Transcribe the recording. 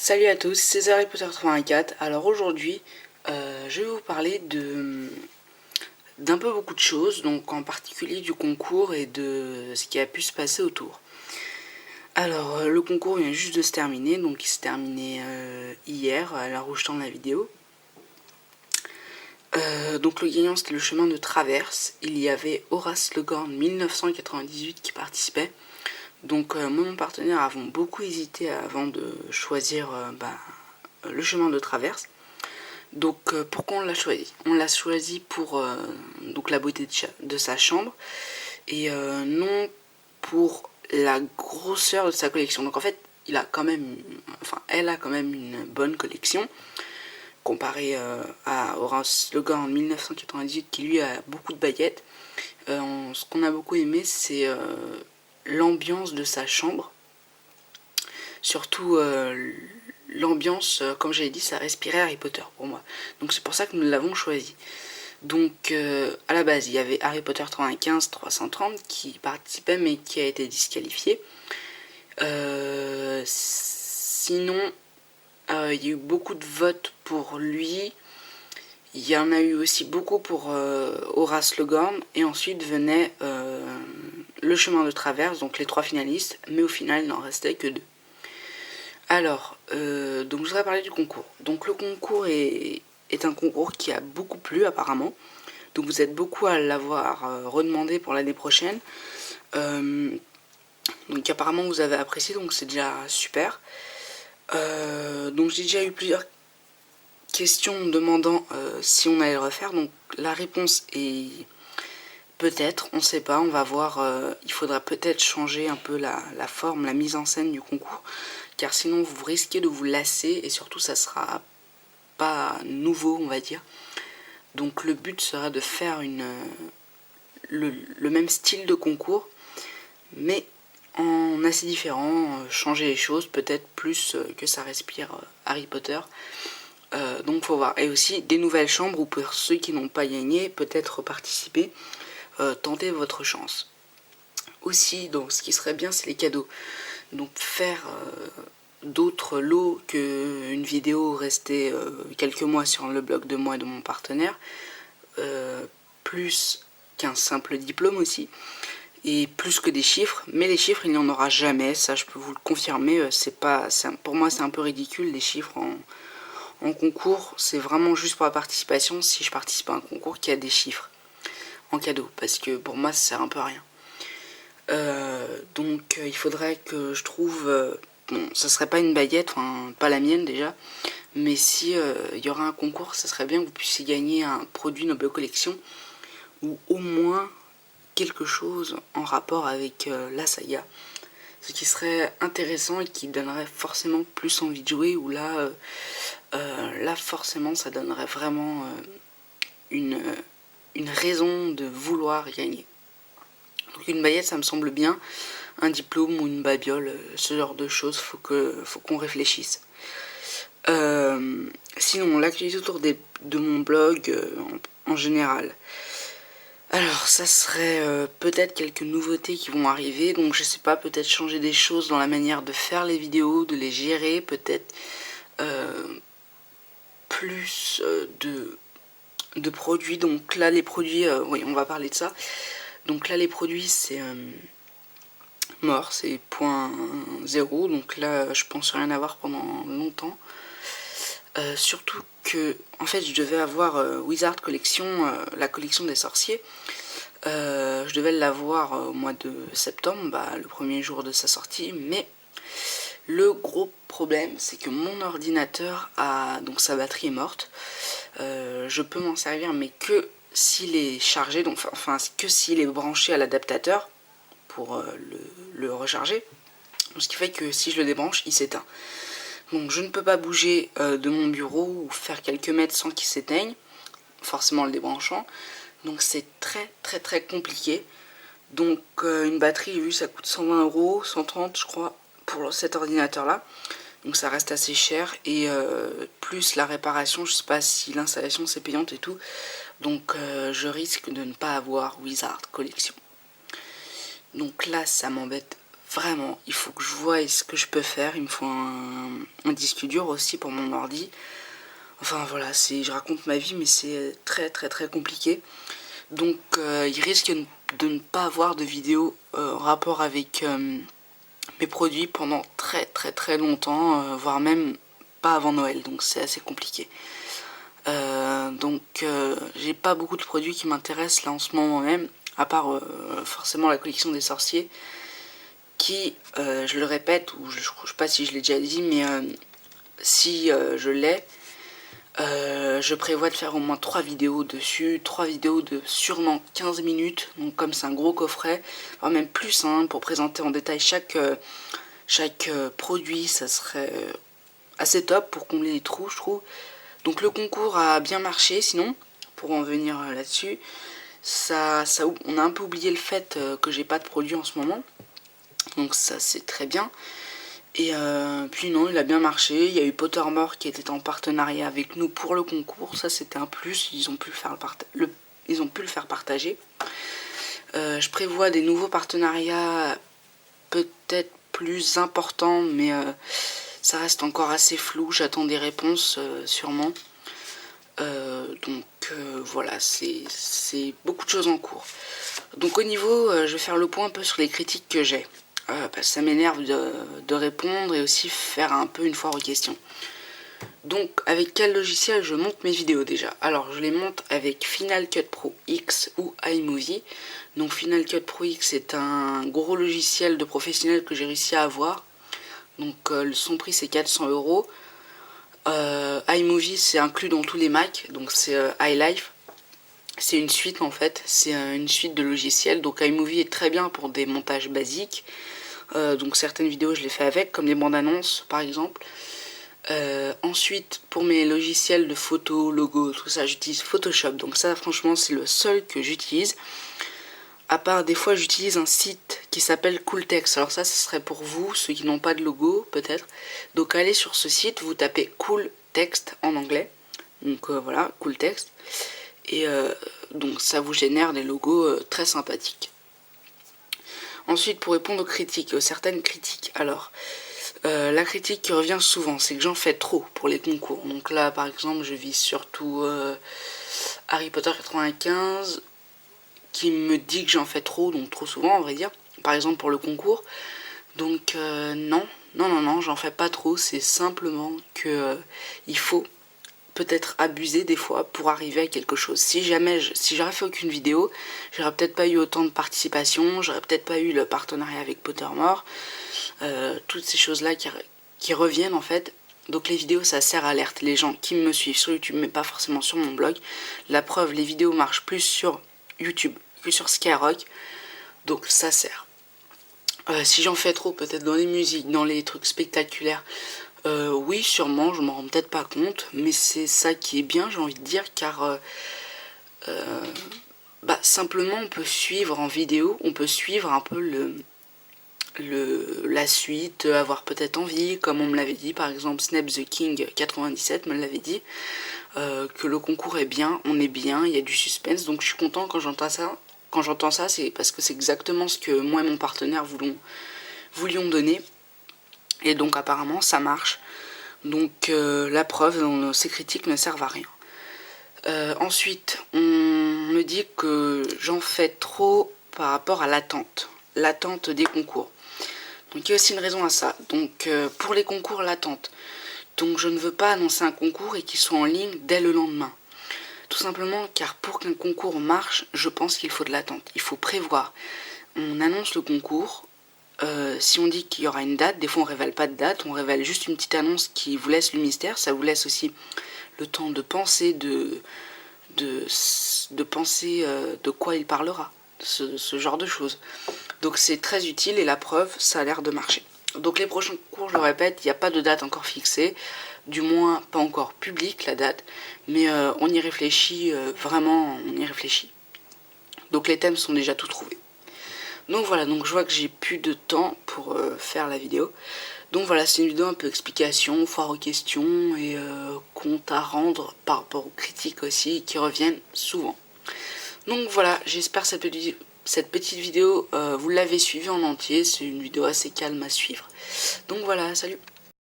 Salut à tous, c'est Harry Potter 84. Alors aujourd'hui, je vais vous parler d'un peu beaucoup de choses, donc en particulier du concours et de ce qui a pu se passer autour. Alors le concours vient juste de se terminer, donc il s'est terminé hier à l'heure où je tourne la vidéo. Donc le gagnant c'était le chemin de traverse. Il y avait Horace Legorn 1998 qui participait. Donc moi et mon partenaire avons beaucoup hésité avant de choisir le chemin de traverse. Donc pourquoi on l'a choisi? On l'a choisi pour donc la beauté de sa chambre et non pour la grosseur de sa collection. Donc en fait, elle a quand même une bonne collection comparé à Horace Legorn en 1998 qui lui a beaucoup de baguettes. Ce qu'on a beaucoup aimé, c'est l'ambiance de sa chambre. Surtout l'ambiance, comme j'avais dit, ça respirait Harry Potter pour moi. Donc c'est pour ça que nous l'avons choisi. Donc à la base, il y avait Harry Potter 95 330 qui participait mais qui a été disqualifié. Sinon, il y a eu beaucoup de votes pour lui. Il y en a eu aussi beaucoup pour Horace Legorn. Et ensuite venait le chemin de traverse, donc les 3 finalistes. Mais au final, il n'en restait que 2. Alors, donc je voudrais parler du concours. Donc le concours est un concours qui a beaucoup plu apparemment. Donc vous êtes beaucoup à l'avoir redemandé pour l'année prochaine. Donc apparemment vous avez apprécié, donc c'est déjà super. Donc j'ai déjà eu plusieurs questions demandant si on allait le refaire. Donc la réponse est peut-être, on ne sait pas, on va voir. Il faudra peut-être changer un peu la forme, la mise en scène du concours. Car sinon vous risquez de vous lasser et surtout ça sera pas nouveau, on va dire. Donc le but sera de faire le même style de concours mais en assez différent, changer les choses, peut-être plus que ça respire Harry Potter. Donc faut voir. Et aussi des nouvelles chambres où pour ceux qui n'ont pas gagné, peut-être participer, tenter votre chance. Aussi, donc ce qui serait bien, c'est les cadeaux. Donc faire d'autres lots qu'une vidéo restée quelques mois sur le blog de moi et de mon partenaire, plus qu'un simple diplôme aussi, et plus que des chiffres. Mais les chiffres, il n'y en aura jamais, ça je peux vous le confirmer. Pour moi c'est un peu ridicule les chiffres en concours. C'est vraiment juste pour la participation, si je participe à un concours qui a des chiffres en cadeau, parce que pour moi ça sert un peu à rien. Donc il faudrait que je trouve, bon ça serait pas une baguette, enfin pas la mienne déjà, mais si il y aura un concours, ça serait bien que vous puissiez gagner un produit Noble Collection, ou au moins quelque chose en rapport avec la saga, ce qui serait intéressant et qui donnerait forcément plus envie de jouer, ou là forcément ça donnerait vraiment une raison de vouloir gagner. Donc une baguette ça me semble bien, un diplôme ou une babiole, ce genre de choses, faut qu'on réfléchisse. Sinon l'actualité autour de mon blog en général, alors ça serait peut-être quelques nouveautés qui vont arriver, donc je sais pas, peut-être changer des choses dans la manière de faire les vidéos, de les gérer, peut-être plus de produits. Donc là les produits, oui on va parler de ça. Donc là les produits c'est mort, c'est .0, donc là je pense rien avoir pendant longtemps. Surtout que en fait je devais avoir Wizard Collection, la collection des sorciers. Je devais l'avoir au mois de septembre, le premier jour de sa sortie, mais le gros problème c'est que mon ordinateur donc sa batterie est morte. Je peux m'en servir mais que s'il est chargé, donc enfin que s'il est branché à l'adaptateur pour le recharger, ce qui fait que si je le débranche il s'éteint. Donc je ne peux pas bouger de mon bureau ou faire quelques mètres sans qu'il s'éteigne, forcément le débranchant. Donc c'est très compliqué. Donc une batterie, j'ai vu, ça coûte 120 €, 130 je crois, pour cet ordinateur là. Donc ça reste assez cher, et plus la réparation, je sais pas si l'installation c'est payante et tout. Donc je risque de ne pas avoir Wizard Collection. Donc là ça m'embête vraiment, il faut que je voie ce que je peux faire. Il me faut un disque dur aussi pour mon ordi. Enfin voilà, je raconte ma vie, mais c'est très très très compliqué. Donc il risque de ne pas avoir de vidéo en rapport avec mes produits pendant très très très longtemps, voire même pas avant Noël, donc c'est assez compliqué. J'ai pas beaucoup de produits qui m'intéressent là en ce moment même, à part forcément la collection des sorciers, qui, je le répète, ou je sais pas si je l'ai déjà dit, mais si je l'ai, je prévois de faire au moins 3 vidéos dessus, 3 vidéos de sûrement 15 minutes, donc comme c'est un gros coffret, voire même plus, hein, pour présenter en détail chaque produit, ça serait assez top pour combler les trous, je trouve. Donc le concours a bien marché, sinon, pour en venir là-dessus, on a un peu oublié le fait que j'ai pas de produit en ce moment, donc ça c'est très bien. Et puis non, il a bien marché. Il y a eu Pottermore qui était en partenariat avec nous pour le concours. Ça c'était un plus, ils ont pu le faire partager. Je prévois des nouveaux partenariats peut-être plus importants, mais ça reste encore assez flou. J'attends des réponses sûrement. Voilà, c'est beaucoup de choses en cours. Donc au niveau, je vais faire le point un peu sur les critiques que j'ai. Parce que ça m'énerve de répondre et aussi faire un peu une foire aux questions. Donc avec quel logiciel je monte mes vidéos déjà? Alors je les monte avec Final Cut Pro X ou iMovie. Donc Final Cut Pro X est un gros logiciel de professionnel que j'ai réussi à avoir. Donc son prix c'est 400 €. iMovie c'est inclus dans tous les Mac, donc c'est iLife. C'est une suite en fait, c'est une suite de logiciels. Donc iMovie est très bien pour des montages basiques. Donc certaines vidéos je les fais avec, comme des bandes annonces par exemple. Ensuite pour mes logiciels de photos, logos, tout ça, j'utilise Photoshop. Donc ça franchement c'est le seul que j'utilise. À part des fois j'utilise un site qui s'appelle Cooltext. Alors ça ce serait pour vous, ceux qui n'ont pas de logo peut-être. Donc allez sur ce site, vous tapez Cooltext en anglais. Donc voilà, Cooltext. Et donc ça vous génère des logos très sympathiques. Ensuite, pour répondre aux critiques, aux certaines critiques, alors la critique qui revient souvent, c'est que j'en fais trop pour les concours. Donc là, par exemple, je vise surtout Harry Potter 95, qui me dit que j'en fais trop, donc trop souvent, on vrai dire. Par exemple, pour le concours. Donc non, j'en fais pas trop. C'est simplement que il faut peut-être abuser des fois pour arriver à quelque chose. Si j'aurais fait aucune vidéo, j'aurais peut-être pas eu autant de participation, j'aurais peut-être pas eu le partenariat avec Pottermore, toutes ces choses-là qui reviennent en fait. Donc les vidéos ça sert à alerter les gens qui me suivent sur YouTube mais pas forcément sur mon blog. La preuve, les vidéos marchent plus sur YouTube que sur Skyrock, donc ça sert. Si j'en fais trop, peut-être dans les musiques, dans les trucs spectaculaires, oui, sûrement, je m'en rends peut-être pas compte, mais c'est ça qui est bien, j'ai envie de dire, car simplement on peut suivre en vidéo, on peut suivre un peu la suite, avoir peut-être envie, comme on me l'avait dit, par exemple Snap the King 97 me l'avait dit, que le concours est bien, on est bien, il y a du suspense, donc je suis content quand j'entends ça. Quand j'entends ça, c'est parce que c'est exactement ce que moi et mon partenaire voulions donner. Et donc apparemment ça marche. Donc la preuve, ces critiques ne servent à rien. Ensuite, on me dit que j'en fais trop par rapport à l'attente des concours. Donc il y a aussi une raison à ça. Donc pour les concours, l'attente. Donc je ne veux pas annoncer un concours et qu'il soit en ligne dès le lendemain. Tout simplement car pour qu'un concours marche, je pense qu'il faut de l'attente. Il faut prévoir. On annonce le concours. Si on dit qu'il y aura une date, des fois on révèle pas de date, on révèle juste une petite annonce qui vous laisse le mystère. Ça vous laisse aussi le temps de penser, de penser de quoi il parlera, ce genre de choses. Donc c'est très utile et la preuve, ça a l'air de marcher. Donc les prochains concours, je le répète, il n'y a pas de date encore fixée, du moins pas encore publique la date, mais on y réfléchit, vraiment on y réfléchit. Donc les thèmes sont déjà tout trouvés. Donc voilà, donc je vois que j'ai plus de temps pour faire la vidéo. Donc voilà, c'est une vidéo un peu explication, foire aux questions et compte à rendre par rapport aux critiques aussi qui reviennent souvent. Donc voilà, j'espère que cette petite vidéo, vous l'avez suivie en entier, c'est une vidéo assez calme à suivre. Donc voilà, salut!